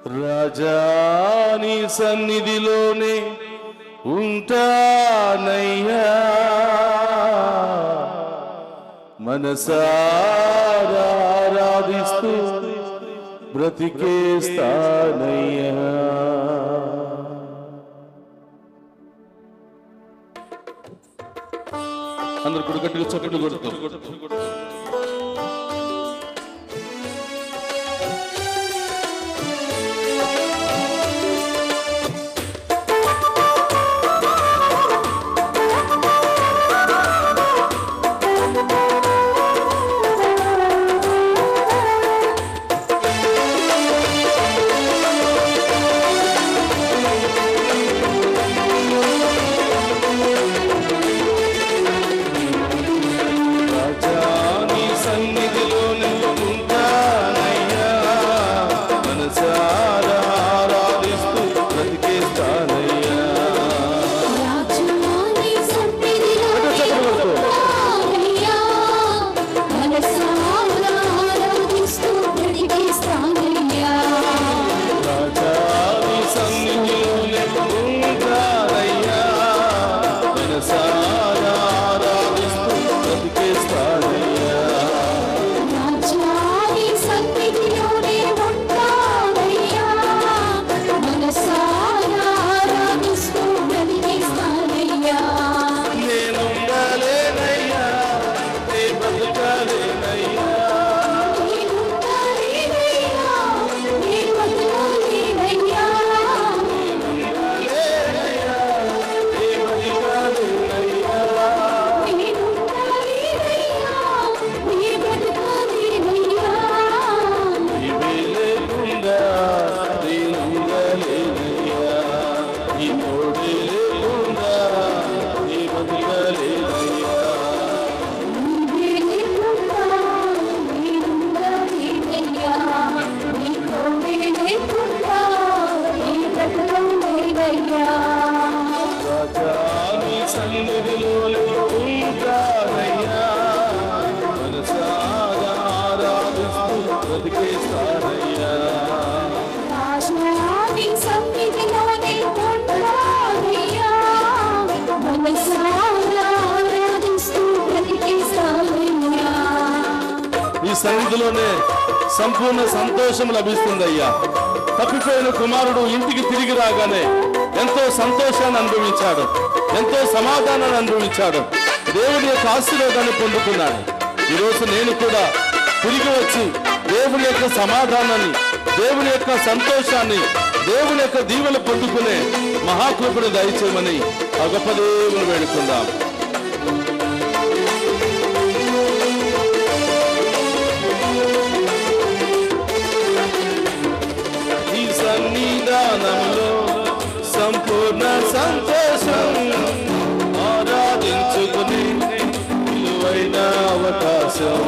రాజా నీ సన్నిధిలోనే ఉంటానయ్యా, మనసారా ఆరాధిస్తూ బ్రతికేస్తానయ్యా. అందరు కూడా గట్టిగా చప్పట్లు కొడుతూ ఈ సన్నిధిలోనే సంపూర్ణ సంతోషం లభిస్తుందయ్యా. తప్పిపోయిన కుమారుడు ఇంటికి తిరిగి రాగానే ఎంతో సంతోషాన్ని అనుభవించాడు, ఎంతో సమాధానాన్ని అనుభవించాడు, దేవుని యొక్క ఆశీర్వాదాన్ని పొందుకున్నాడు. ఈరోజు నేను కూడా తిరిగి వచ్చి దేవుని యొక్క సమాధానాన్ని, దేవుని యొక్క సంతోషాన్ని, దేవుని యొక్క దీవెనలు పొందుకునే మహాకృపను దయచేయమని ఆ గొప్ప దేవుని వేడుకుందాం. ఈ సన్నిధానంలో సంపూర్ణ సంతోషం ఆరాధించుకుని విలువైన అవకాశం.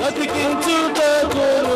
బ్రతికించుటకును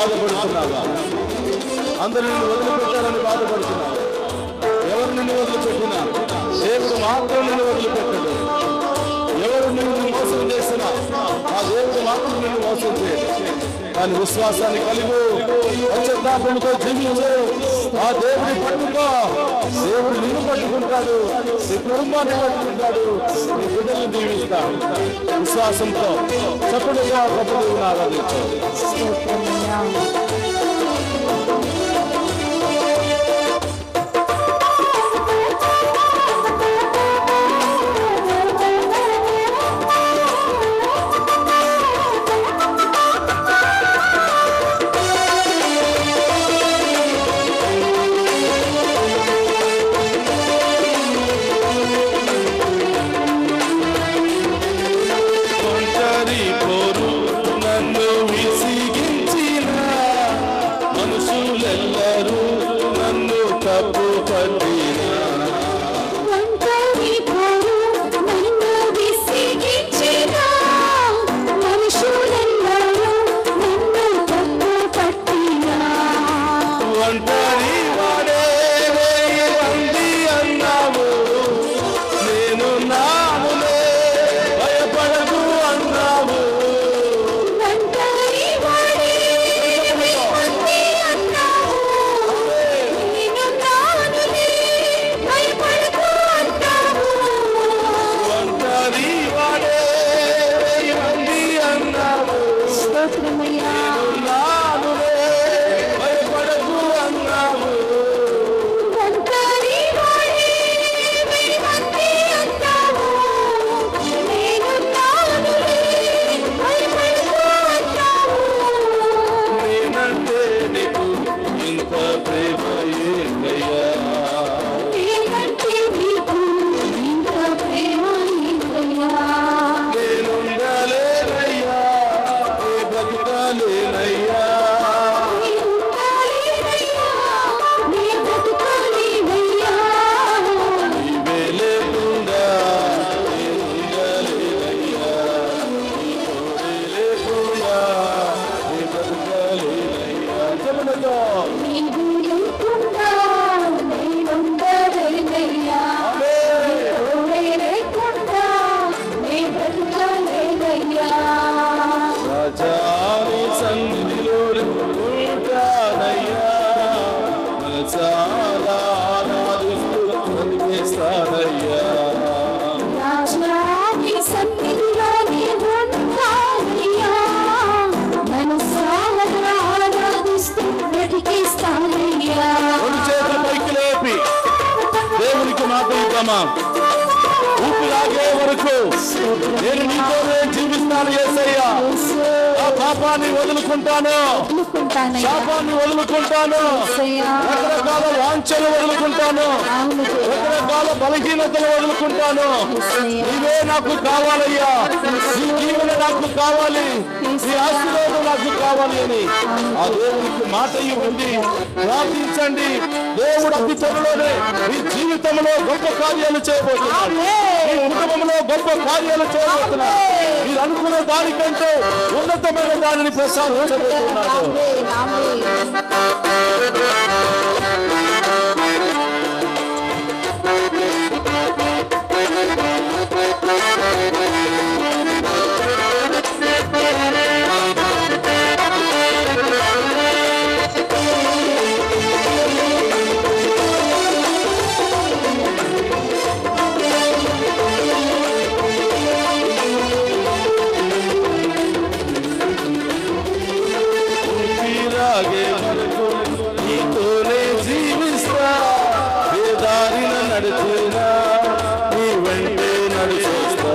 బాధపడుతున్నావా? అందరూ నిన్ను వదిలిపెట్టాలని బాధపడుతున్నావా? ఎవరు నిన్ను వదిలిపెట్టినా దేవుడు మాత్రం నిన్ను వదిలిపెట్టడు. ఎవరు నిన్ను మోసం చేసినా ఆ దేవుడు మాత్రం నిన్ను మోసం చేయడు. కానీ విశ్వాసాన్ని కలిగు, పశ్చాత్తాపంతో జీవించు, ఆ దేవుడిని పట్టుకో. దేవుడు నిన్ను పట్టుకుంటాడు, నీ కుటుంబాన్ని పట్టుకుంటాడు, నీ బిడ్డలను దీవిస్తాడు. విశ్వాసంతో చప్పుడుగా గొప్ప దేవుని ఆరాధించు. ఊపిరాగే వరకు నేను నీతోనే జీవిస్తాను యేసయ్యా. ఆ పాపాన్ని వదులుకుంటాను, శాపాన్ని వదులుకుంటాను, రకరకాల వాంఛలు వదులుకుంటాను, రకరకాల బలహీనతలు వదులుకుంటాను. నీవే నాకు కావాలయ్యా, నీ జీవన నాకు కావాలి, నీ ఆశీర్వాదం నాకు కావాలి అని ఆ దేవునికి మాట ఇవ్వండి, ప్రార్థించండి. దేవుడు అతి త్వరలోనే మీ జీవితంలో గొప్ప కార్యాలు చేయబోతున్నారు, మీ కుటుంబంలో గొప్ప కార్యాలు చేయబోతున్నారు. మీరు అనుకున్న దానికంటే ఉన్నతమైన దానిని ప్రసాదించబోతున్నారు. నీతోనే జీవిస్తా, ఏ దారిన నడిచినా నీ వెంటే నడిచేస్తా.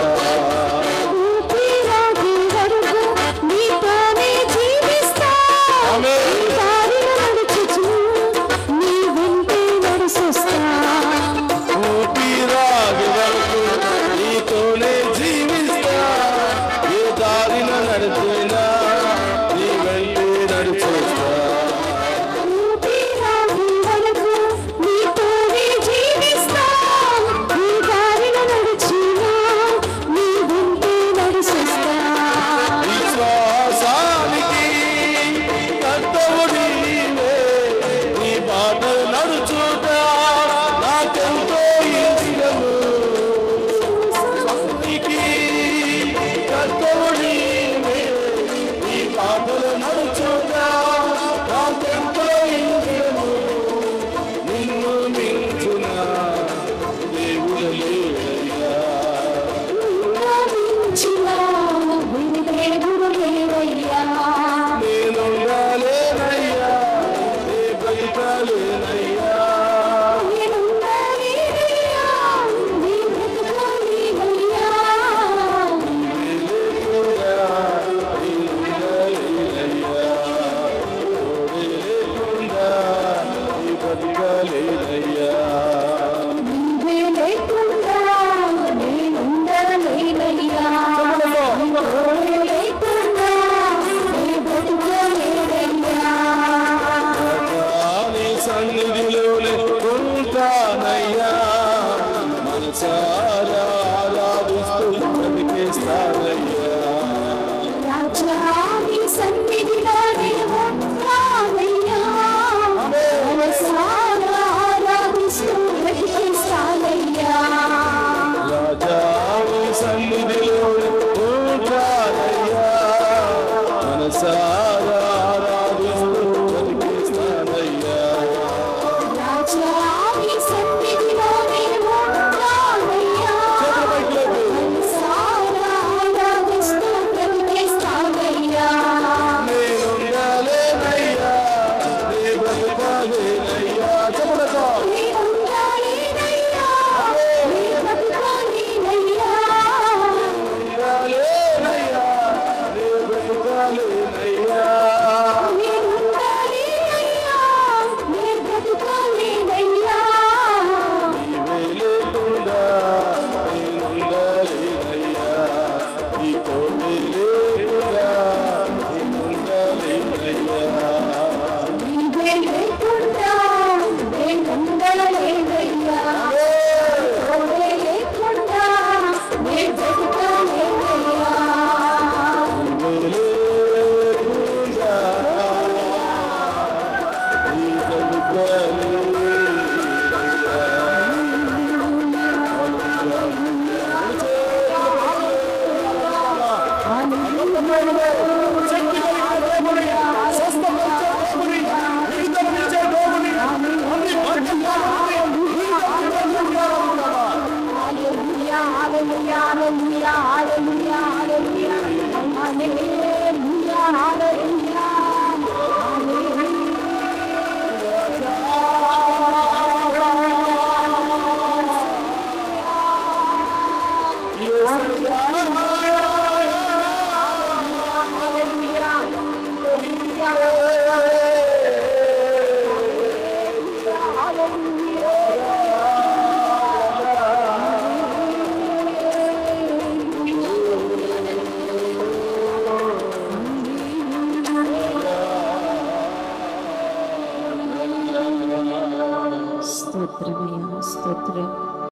ఊపిరాగే వరకు నీతోనే జీవిస్తా, ఏ దారిన నడిచినా నీ వెంటే నడిచేస్తా. సన్నిధిలోనే ఉంటానయ్యా. మనసారా ఆరాధిస్తూ బ్రతికిస్తానయ్యా. రాజా నీ సన్నిధిలోనే ఉంటానయ్యా. మనసారా ఆరాధిస్తూ బ్రతికిస్తానయ్యా. రాజా నీ సన్నిధిలోనే ఉంటానయ్యా. మనసారా ఆరాధిస్తూ బ్రతికిస్తానయ్యా. నేనుండాలేనయ్యా, నీ బ్రతుకాలేనయ్యా. చెప్పులతో నేనుండాలేనయ్యా, నీ బ్రతుకాలేనయ్యా. ఉండాలేనయ్యా, నీ బ్రతుకాలేనయ్యా. నేనుండాలేనయ్యా, నీ బ్రతుకాలేనయ్యా. నీవే లేకుండా నేనుండాలేనయ్యా. నీ తోడే లేకుండా నేనుండాలేనయ్యా. నీవే లేకుండా నేనుండలేనయ్యా. తోడే లేకుండా నే బ్రతుకలేనయ్యా. హల్లెలూయా, హల్లెలూయా, హల్లెలూయా, హల్లెలూయా, హల్లెలూయా. హల్లెలూయా, హల్లెలూయా, స్తోత్రమయ్యా, స్తోత్రం.